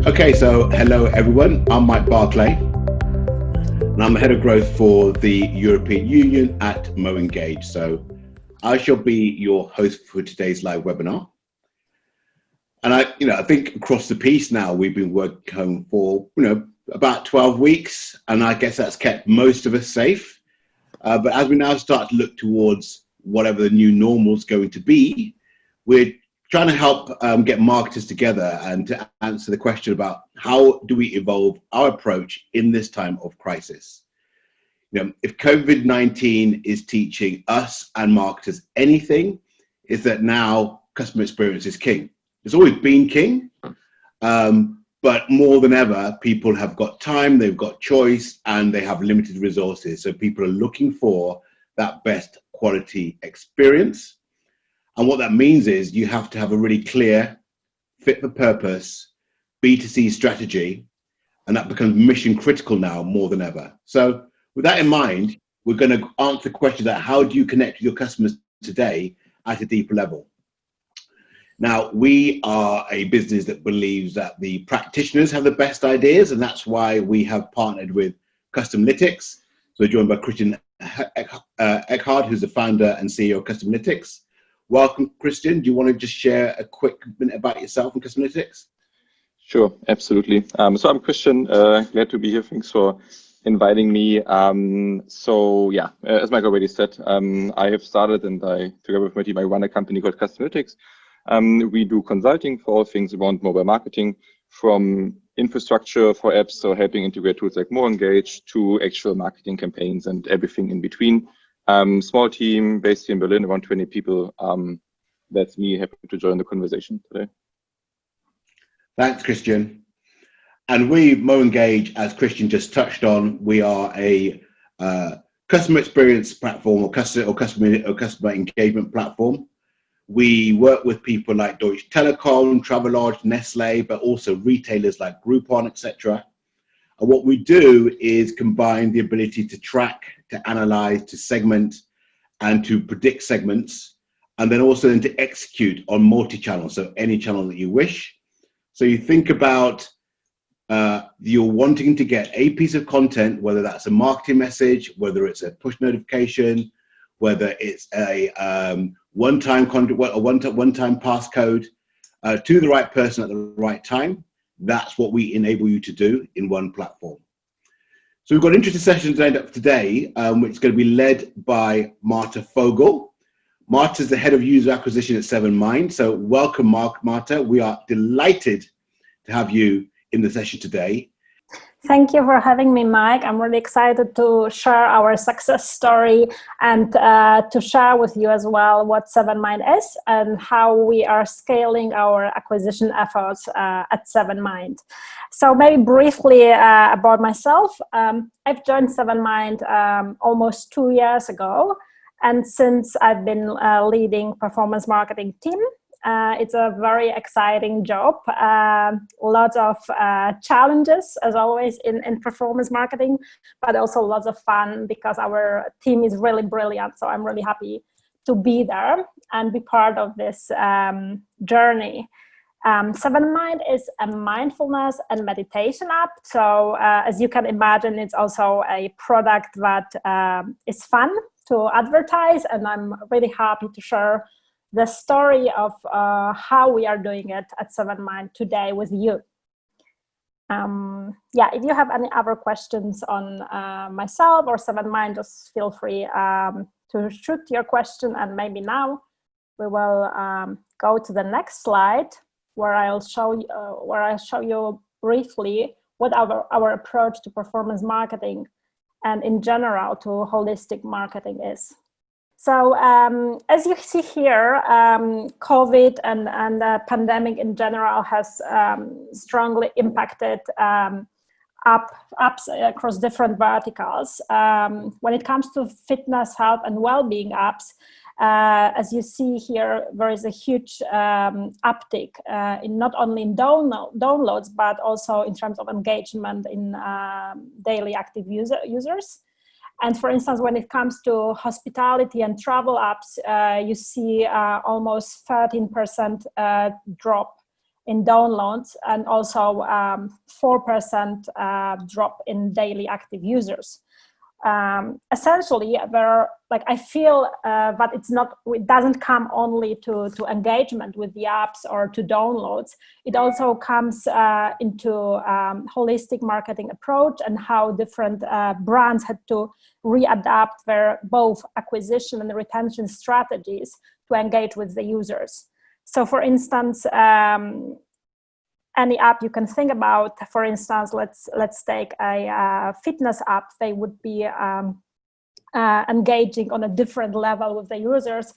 Okay, so hello everyone. I'm Mike Barclay, and I'm the head of growth for the European Union at MoEngage. So I shall be your host for today's live webinar. And I think across the piece now we've been working for about 12 weeks, and I guess that's kept most of us safe. But as we now start to look towards whatever the new normal is going to be, we're trying to help get marketers together and to answer the question about how do we evolve our approach in this time of crisis. If COVID-19 is teaching us and marketers anything, is that now customer experience is king. It's always been king, but more than ever, people have got time, they've got choice, and they have limited resources. So people are looking for that best quality experience. And what that means is you have to have a really clear, fit for purpose, B2C strategy, and that becomes mission critical now more than ever. So with that in mind, we're going to answer the question that how do you connect with your customers today at a deeper level? Now, we are a business that believes that the practitioners have the best ideas, and that's why we have partnered with Customlytics. So we're joined by Christian Eckhardt, who's the founder and CEO of Customlytics. Welcome, Christian. Do you want to just share a quick minute about yourself and Customlytics? Sure, absolutely. So I'm Christian, glad to be here. Thanks for inviting me. So yeah, as Mike already said, I have started and I, together with my team, I run a company called Customlytics. We do consulting for all things around mobile marketing, from infrastructure for apps, so helping integrate tools like MoEngage, to actual marketing campaigns and everything in between. Small team based here in Berlin, around 20 people. That's me, happy to join the conversation today. Thanks, Christian. And we, MoEngage, as Christian just touched on, we are a customer experience platform or customer engagement platform. We work with people like Deutsche Telekom, Travelodge, Nestle, but also retailers like Groupon, etc. And what we do is combine the ability to track, to analyze, to segment, and to predict segments, and then also then to execute on multi-channel, so any channel that you wish. So you think about you're wanting to get a piece of content, whether that's a marketing message, whether it's a push notification, whether it's a one-time passcode to the right person at the right time. That's what we enable you to do in one platform. So we've got interesting sessions lined up today, which is going to be led by Marta Fogel. Marta is the head of user acquisition at 7Mind. So welcome, Marta. We are delighted to have you in the session today. Thank you for having me, Mike. I'm really excited to share our success story and to share with you as well what 7Mind is and how we are scaling our acquisition efforts at 7Mind. So maybe briefly about myself. I've joined 7Mind almost 2 years ago, and since I've been leading performance marketing team. It's a very exciting job, lots of challenges as always in performance marketing, but also lots of fun because our team is really brilliant. So I'm really happy to be there and be part of this journey. 7Mind is a mindfulness and meditation app. So as you can imagine, it's also a product that is fun to advertise, and I'm really happy to share the story of how we are doing it at 7Mind today with you. Yeah, if you have any other questions on myself or 7Mind, just feel free to shoot your question. And maybe now we will go to the next slide, where I'll show you briefly what our approach to performance marketing and in general to holistic marketing is. So as you see here, COVID and the pandemic in general has strongly impacted apps across different verticals. When it comes to fitness, health, and well-being apps, as you see here, there is a huge uptick in not only in downloads, but also in terms of engagement in daily active users. And for instance, when it comes to hospitality and travel apps, you see almost 13% drop in downloads, and also 4% drop in daily active users. Essentially, I feel that it doesn't come only to engagement with the apps or to downloads. It also comes into holistic marketing approach and how different brands had to readapt their both acquisition and retention strategies to engage with the users. So, for instance, any app you can think about, for instance, let's take a fitness app. They would be engaging on a different level with the users,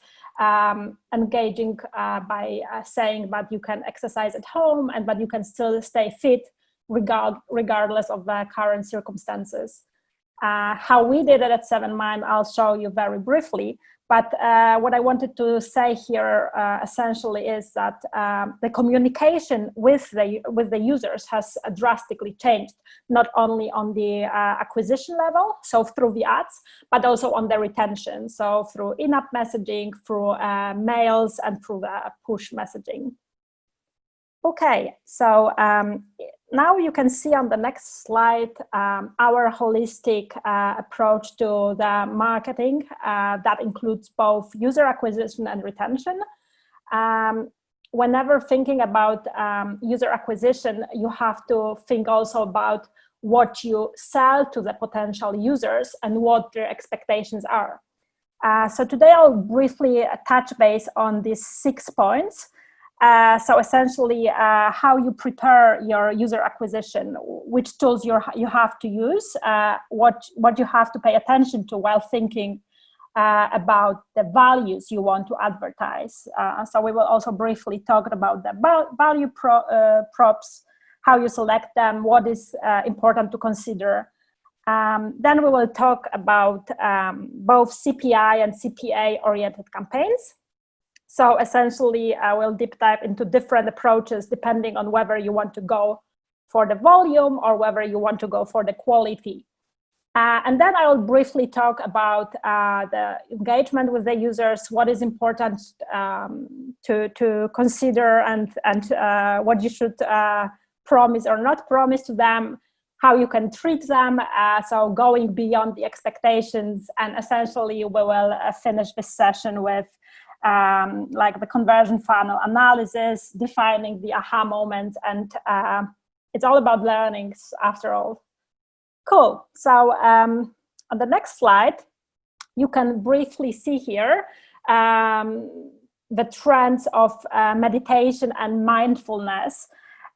engaging by saying that you can exercise at home and that you can still stay fit regardless of the current circumstances. How we did it at 7Mind, I'll show you very briefly. But what I wanted to say here essentially is that the communication with the users has drastically changed, not only on the acquisition level, so through the ads, but also on the retention, so through in-app messaging, through mails, and through the push messaging. Okay, so now you can see on the next slide our holistic approach to the marketing that includes both user acquisition and retention. Whenever thinking about user acquisition, you have to think also about what you sell to the potential users and what their expectations are. So today I'll briefly touch base on these 6 points. So essentially, how you prepare your user acquisition, which tools you have to use, what you have to pay attention to while thinking about the values you want to advertise. So we will also briefly talk about the value props, how you select them, what is important to consider. Then we will talk about both CPI and CPA-oriented campaigns. So essentially, I will deep dive into different approaches depending on whether you want to go for the volume or whether you want to go for the quality. And then I will briefly talk about the engagement with the users, what is important to consider, and what you should promise or not promise to them, how you can treat them, so going beyond the expectations. And essentially, we will finish this session with like the conversion funnel analysis, defining the aha moments, and it's all about learnings after all. Cool. So on the next slide, you can briefly see here the trends of meditation and mindfulness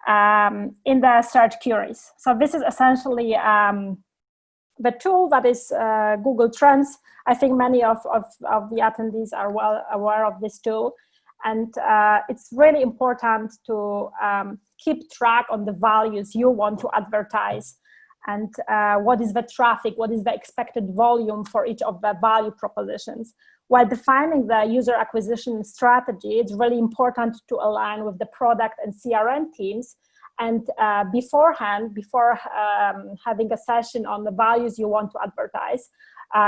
in the search queries. So this is essentially the tool that is Google Trends. I think many of the attendees are well aware of this tool. And it's really important to keep track on the values you want to advertise, and what is the traffic, what is the expected volume for each of the value propositions. While defining the user acquisition strategy, it's really important to align with the product and CRM teams. And beforehand, before having a session on the values you want to advertise,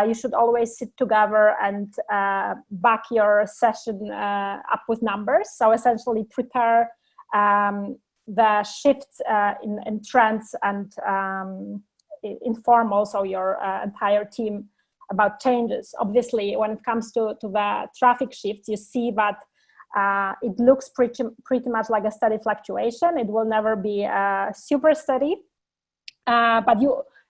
you should always sit together and back your session up with numbers. So essentially prepare the shifts in trends, and inform also your entire team about changes. Obviously, when it comes to the traffic shifts, you see that it looks pretty much like a steady fluctuation. It will never be super steady, but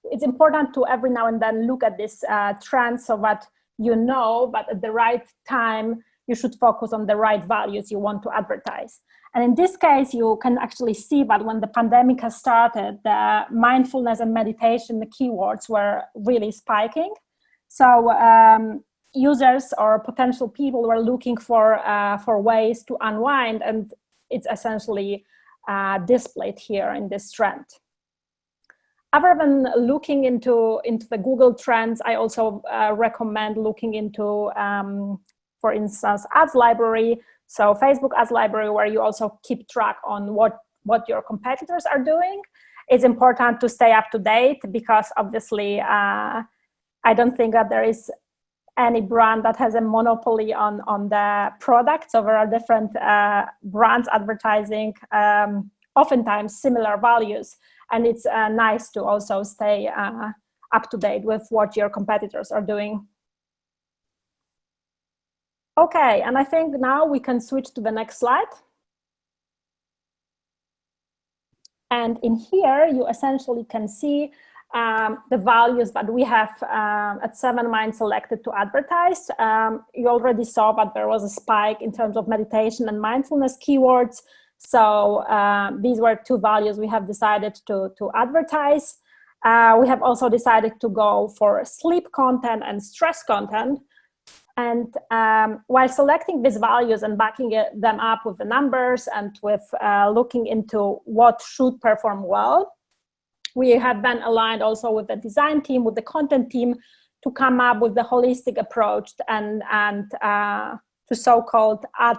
it's important to every now and then look at this trend, so that you know that at the right time you should focus on the right values you want to advertise. And in this case, you can actually see that when the pandemic has started, the mindfulness and meditation, the keywords were really spiking. So users or potential people were looking for ways to unwind, and it's essentially displayed here in this trend. Other than looking into the Google Trends, I also recommend looking into, for instance, ads library. So Facebook ads library, where you also keep track on what your competitors are doing. It's important to stay up to date, because obviously I don't think that there is any brand that has a monopoly on the product. So there are different brands advertising oftentimes similar values, and it's nice to also stay up to date with what your competitors are doing. Okay, and I think now we can switch to the next slide. And in here, you essentially can see the values that we have at 7Mind selected to advertise. You already saw that there was a spike in terms of meditation and mindfulness keywords. So these were two values we have decided to advertise. We have also decided to go for sleep content and stress content. And while selecting these values and backing them up with the numbers and with looking into what should perform well, we have then aligned also with the design team, with the content team, to come up with the holistic approach and to so-called ad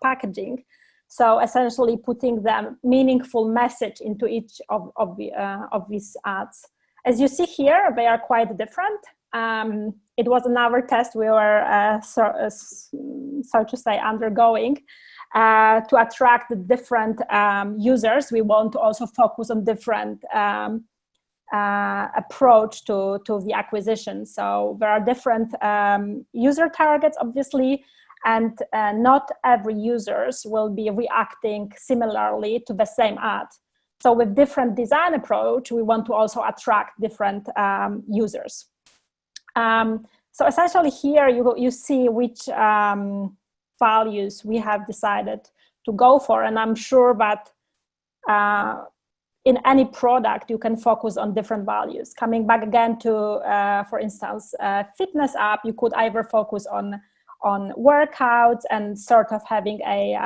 packaging. So essentially putting the meaningful message into each of these ads. As you see here, they are quite different. It was another test we were, so to say, undergoing. To attract the different users, we want to also focus on different approach to the acquisition. So there are different user targets, obviously, and not every users will be reacting similarly to the same ad. So with different design approach, we want to also attract different users. So essentially here you see which values we have decided to go for, and I'm sure that in any product you can focus on different values. Coming back again to, for instance, fitness app, you could either focus on workouts and sort of having a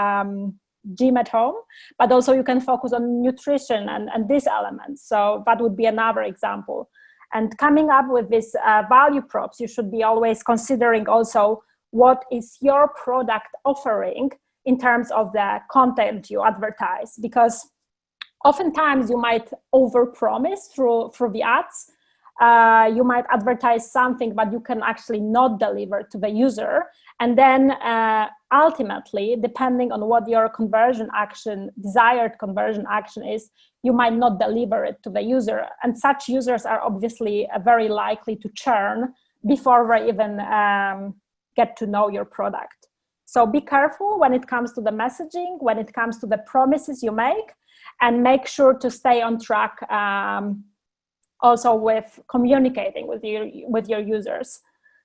gym at home, but also you can focus on nutrition and these elements. So that would be another example. And coming up with these value props, you should be always considering also what is your product offering in terms of the content you advertise, because oftentimes you might overpromise through the ads. You might advertise something, but you can actually not deliver to the user. And then ultimately, depending on what your desired conversion action is, you might not deliver it to the user. And such users are obviously very likely to churn before they even get to know your product. So be careful when it comes to the messaging, when it comes to the promises you make, and make sure to stay on track also with communicating with your users.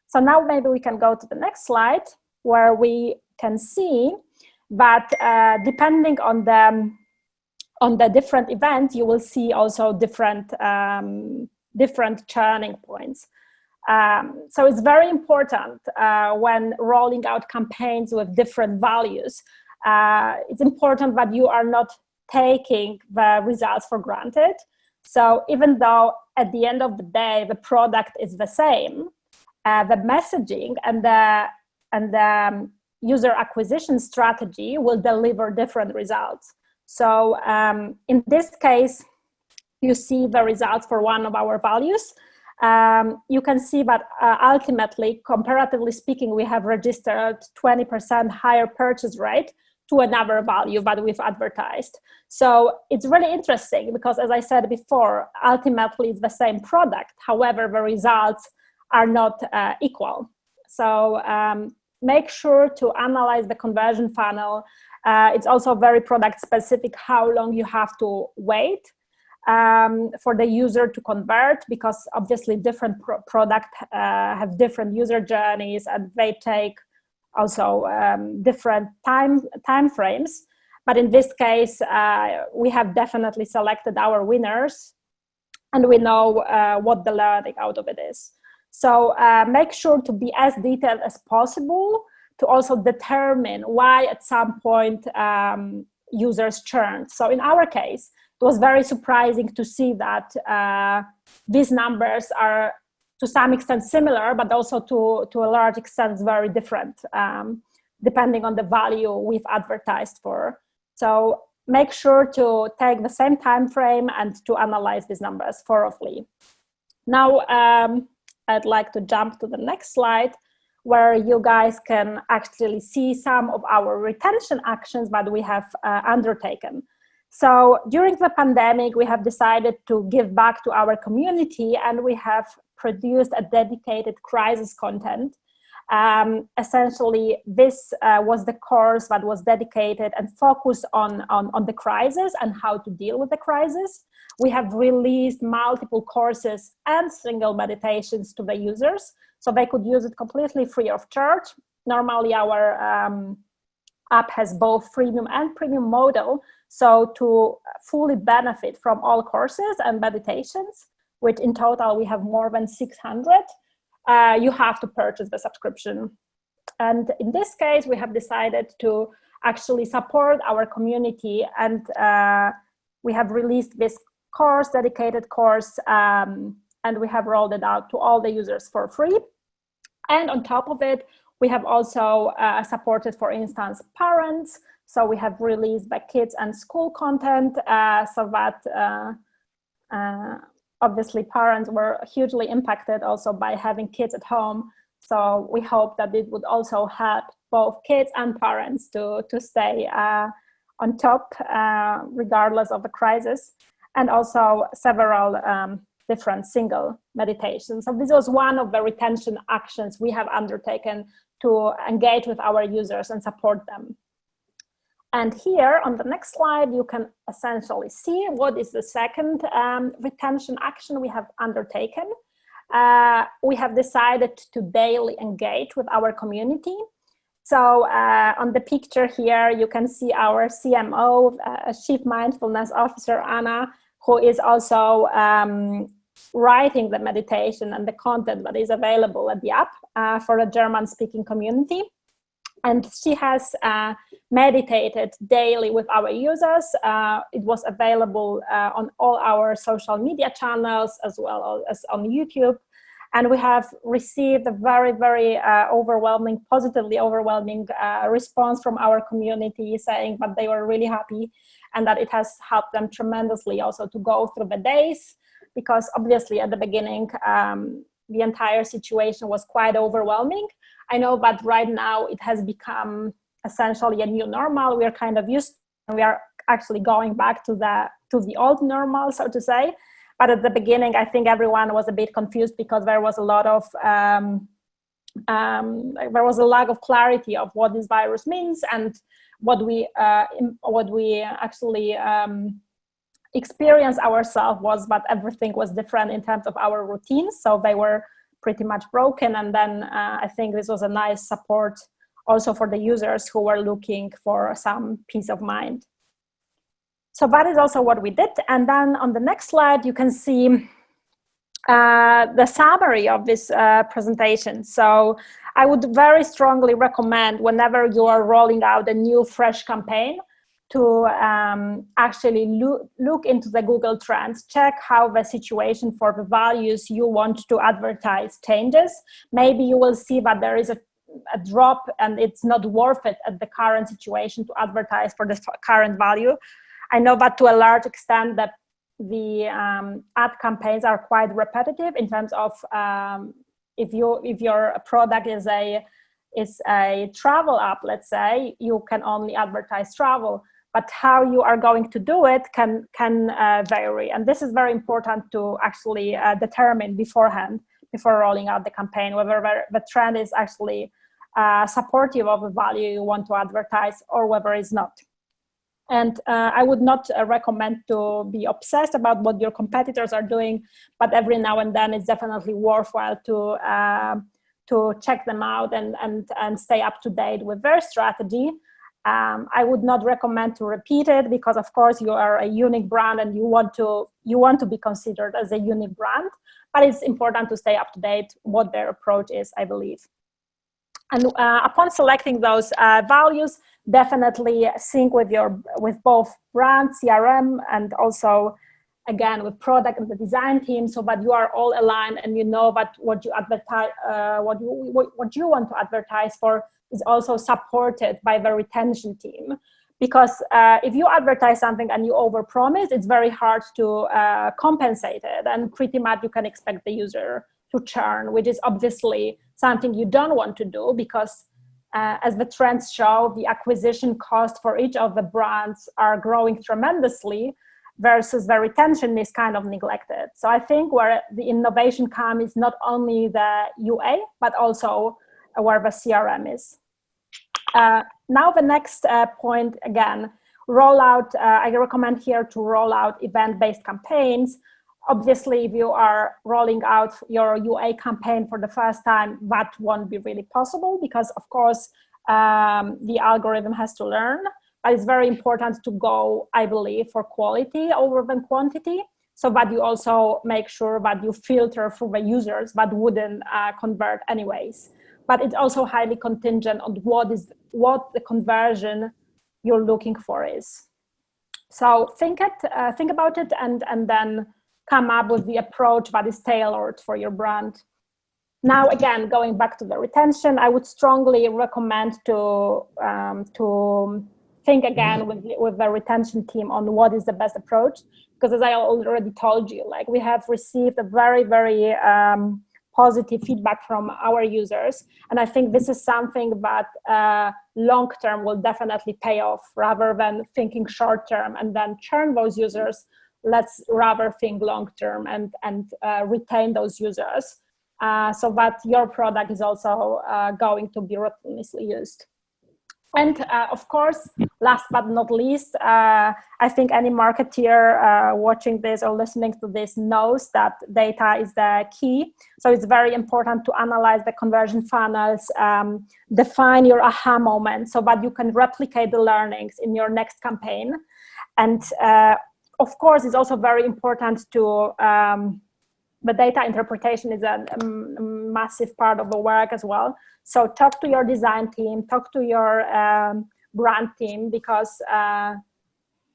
So now maybe we can go to the next slide, where we can see that depending on the different events, you will see also different churning points. So it's very important when rolling out campaigns with different values. It's important that you are not taking the results for granted. So even though at the end of the day the product is the same, the messaging and the user acquisition strategy will deliver different results. So in this case, you see the results for one of our values. You can see that ultimately, comparatively speaking, we have registered 20% higher purchase rate to another value that we've advertised. So it's really interesting because, as I said before, ultimately it's the same product. However, the results are not equal. So make sure to analyze the conversion funnel. It's also very product specific how long you have to wait for the user to convert, because obviously different products have different user journeys and they take also different time frames. But in this case, we have definitely selected our winners and we know what the learning out of it is. So make sure to be as detailed as possible to also determine why at some point users churned. So in our case, it was very surprising to see that these numbers are to some extent similar, but also to a large extent very different, depending on the value we've advertised for. So make sure to take the same time frame and to analyze these numbers thoroughly. Now, I'd like to jump to the next slide, where you guys can actually see some of our retention actions that we have undertaken. So during the pandemic, we have decided to give back to our community, and we have produced a dedicated crisis content. Essentially, this was the course that was dedicated and focused on the crisis and how to deal with the crisis. We have released multiple courses and single meditations to the users, so they could use it completely free of charge. Normally, our app has both freemium and premium model, so to fully benefit from all courses and meditations, which in total we have more than 600, you have to purchase the subscription. And in this case, we have decided to actually support our community, and we have released this course, dedicated course, and we have rolled it out to all the users for free. And on top of it, we have also supported, for instance, parents. So we have released the kids and school content so that obviously parents were hugely impacted also by having kids at home. So we hope that it would also help both kids and parents to stay on top regardless of the crisis, and also several different single meditations. So this was one of the retention actions we have undertaken to engage with our users and support them. And here on the next slide, you can essentially see what is the second retention action we have undertaken. We have decided to daily engage with our community. So on the picture here, you can see our CMO, Chief Mindfulness Officer, Anna, who is also writing the meditation and the content that is available at the app for the German-speaking community. And she has meditated daily with our users. It was available on all our social media channels as well as on YouTube. And we have received a very, very positively overwhelming response from our community, saying that they were really happy and that it has helped them tremendously also to go through the days, because obviously at the beginning, the entire situation was quite overwhelming. I know that right now it has become essentially a new normal. We are kind of used, and we are actually going back to the old normal, so to say. But at the beginning, I think everyone was a bit confused because there was a lot of there was a lack of clarity of what this virus means and what we actually experience ourselves was that everything was different in terms of our routines. So they were pretty much broken. And then I think this was a nice support also for the users who were looking for some peace of mind. So that is also what we did. And then on the next slide, you can see the summary of this presentation. So I would very strongly recommend, whenever you are rolling out a new fresh campaign, to actually look into the Google Trends, check how the situation for the values you want to advertise changes. Maybe you will see that there is a drop and it's not worth it at the current situation to advertise for the current value. I know that to a large extent that the ad campaigns are quite repetitive in terms of if your product is a travel app, let's say, you can only advertise travel. But how you are going to do it can vary. And this is very important to actually determine beforehand, before rolling out the campaign, whether the trend is actually supportive of the value you want to advertise or whether it's not. And I would not recommend to be obsessed about what your competitors are doing, but every now and then it's definitely worthwhile to check them out and stay up to date with their strategy. I would not recommend to repeat it because, of course, you are a unique brand and you want to be considered as a unique brand. But it's important to stay up to date what their approach is, I believe. And upon selecting those values, definitely sync with both brand, CRM, and also, again, with product and the design team, so that you are all aligned and you know that what you advertise, what you want to advertise for is also supported by the retention team. Because if you advertise something and you overpromise, it's very hard to compensate it, and pretty much you can expect the user to churn, which is obviously something you don't want to do, because as the trends show, the acquisition cost for each of the brands are growing tremendously, versus the retention is kind of neglected. So I think where the innovation comes is not only the UA, but also where the CRM is. Now the next point, again, rollout. I recommend here to roll out event-based campaigns. Obviously, if you are rolling out your UA campaign for the first time, that won't be really possible, because of course the algorithm has to learn. But it's very important to go, I believe, for quality over than quantity, so that you also make sure that you filter for the users that wouldn't convert anyways. But it's also highly contingent on what the conversion you're looking for is. So think about it, and then come up with the approach that is tailored for your brand. Now, again, going back to the retention, I would strongly recommend to think again with the retention team on what is the best approach, because as I already told you, like, we have received a very, very positive feedback from our users, and I think this is something that long term will definitely pay off, rather than thinking short term and then churn those users. Let's rather think long term and retain those users, so that your product is also going to be routinely used. And of course, last but not least, I think any marketeer watching this or listening to this knows that data is the key. So it's very important to analyze the conversion funnels, define your aha moment so that you can replicate the learnings in your next campaign. And of course, it's also very important to, the data interpretation is a massive part of the work as well. So talk to your design team, talk to your brand team, because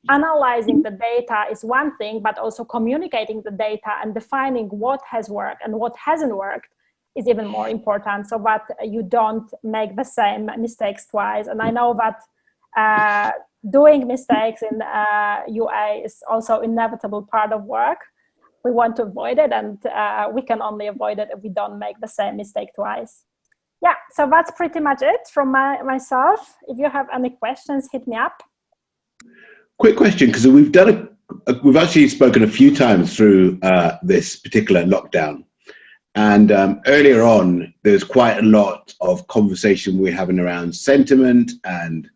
analyzing the data is one thing, but also communicating the data and defining what has worked and what hasn't worked is even more important, so that you don't make the same mistakes twice. And I know that doing mistakes in UA is also inevitable part of work. We want to avoid it, and we can only avoid it if we don't make the same mistake twice. Yeah, so that's pretty much it from myself. If you have any questions, hit me up. Quick question, because we've actually spoken a few times through this particular lockdown, and earlier on, there's quite a lot of conversation we're having around sentiment and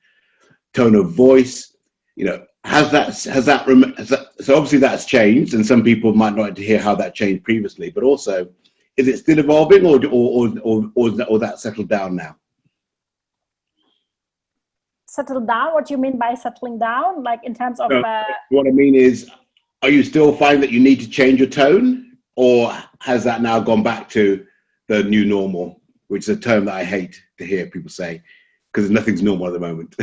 tone of voice. You know, has that so obviously that's changed, and some people might not like to hear how that changed previously, but also, is it still evolving, or that settled down now? Settled down? What do you mean by settling down? Like in terms of... what I mean is, are you still finding that you need to change your tone, or has that now gone back to the new normal, which is a term that I hate to hear people say, because nothing's normal at the moment?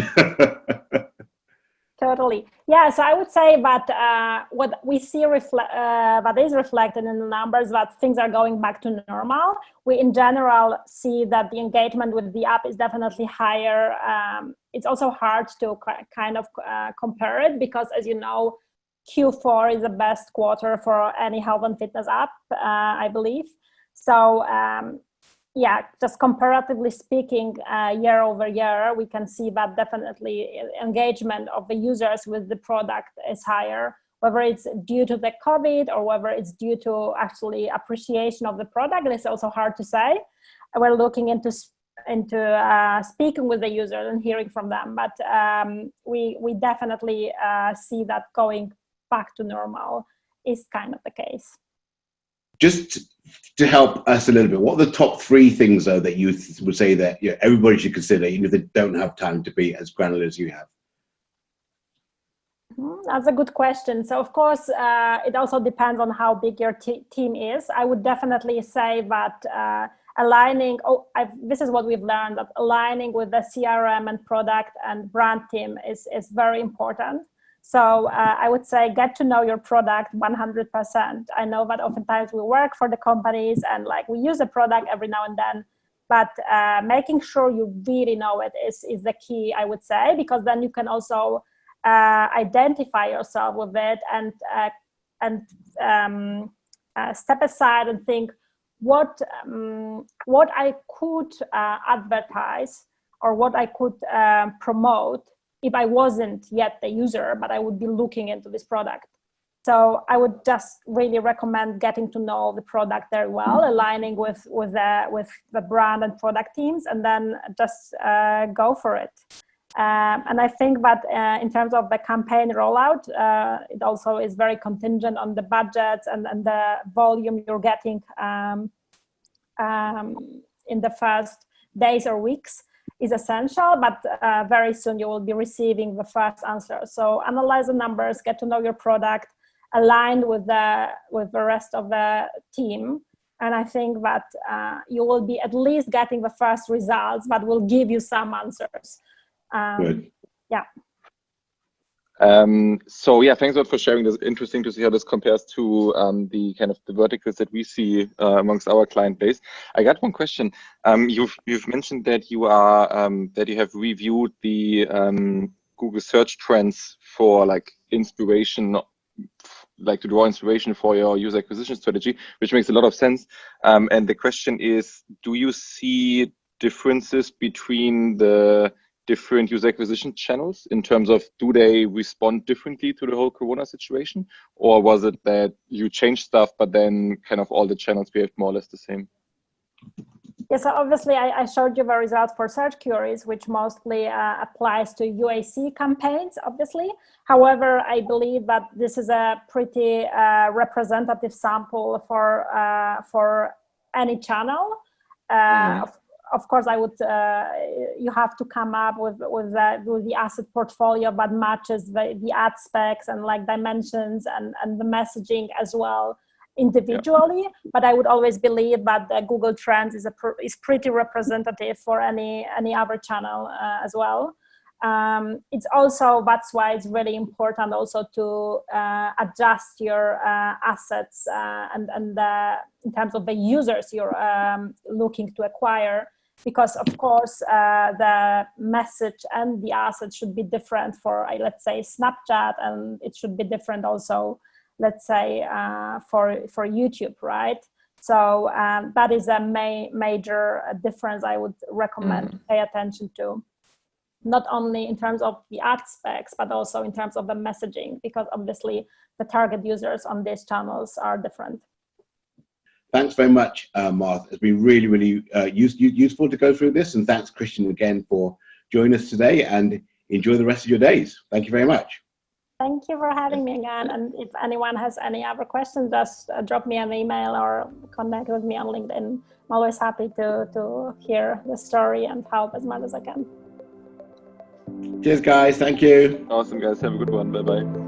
Totally. Yeah, so I would say that what we see that is reflected in the numbers, that things are going back to normal. We in general see that the engagement with the app is definitely higher. It's also hard to kind of compare it, because as you know, Q4 is the best quarter for any health and fitness app, I believe. So yeah, just comparatively speaking, year over year, we can see that definitely engagement of the users with the product is higher, whether it's due to the COVID or whether it's due to actually appreciation of the product. It's also hard to say. We're looking into speaking with the users and hearing from them, but we definitely see that going back to normal is kind of the case. Just to help us a little bit, what are the top 3 things, though, that you would say that everybody should consider, even if they don't have time to be as granular as you have? That's a good question. So, of course, it also depends on how big your team is. I would definitely say that aligning, this is what we've learned, that aligning with the CRM and product and brand team is very important. So I would say get to know your product 100%. I know that oftentimes we work for the companies and like we use a product every now and then, but making sure you really know it is the key, I would say, because then you can also identify yourself with it and step aside and think, what I could advertise or what I could promote if I wasn't yet the user, but I would be looking into this product. So I would just really recommend getting to know the product very well, aligning with the brand and product teams, and then just go for it. And I think that in terms of the campaign rollout, it also is very contingent on the budgets and the volume you're getting in the first days or weeks is essential, but very soon you will be receiving the first answer. So analyze the numbers, get to know your product, aligned with the rest of the team. And I think that you will be at least getting the first results, but will give you some answers. Good. Yeah. So yeah, thanks a lot for sharing this. Interesting to see how this compares to the kind of the verticals that we see amongst our client base. I got one question. You've mentioned that you are that you have reviewed the Google search trends for like inspiration, like to draw inspiration for your user acquisition strategy, which makes a lot of sense. And the question is, do you see differences between the different user acquisition channels in terms of, do they respond differently to the whole Corona situation? Or was it that you changed stuff, but then kind of all the channels behaved more or less the same? Yes, so obviously I showed you the results for search queries, which mostly applies to UAC campaigns, obviously. However, I believe that this is a pretty representative sample for any channel. Of course, I would. You have to come up with the asset portfolio that matches the ad specs and like dimensions and the messaging as well individually. Yeah. But I would always believe that the Google Trends is pretty representative for any other channel as well. It's also, that's why it's really important also to adjust your assets and in terms of the users you're looking to acquire. Because of course, the message and the asset should be different for, let's say, Snapchat, and it should be different also, let's say, for YouTube, right? So that is a major difference I would recommend to pay attention to, not only in terms of the ad specs, but also in terms of the messaging, because obviously the target users on these channels are different. Thanks very much, Martha. It's been really, really useful to go through this. And thanks, Christian, again for joining us today, and enjoy the rest of your days. Thank you very much. Thank you for having me again. And if anyone has any other questions, just drop me an email or connect with me on LinkedIn. I'm always happy to hear the story and help as much as I can. Cheers, guys. Thank you. Awesome, guys. Have a good one. Bye-bye.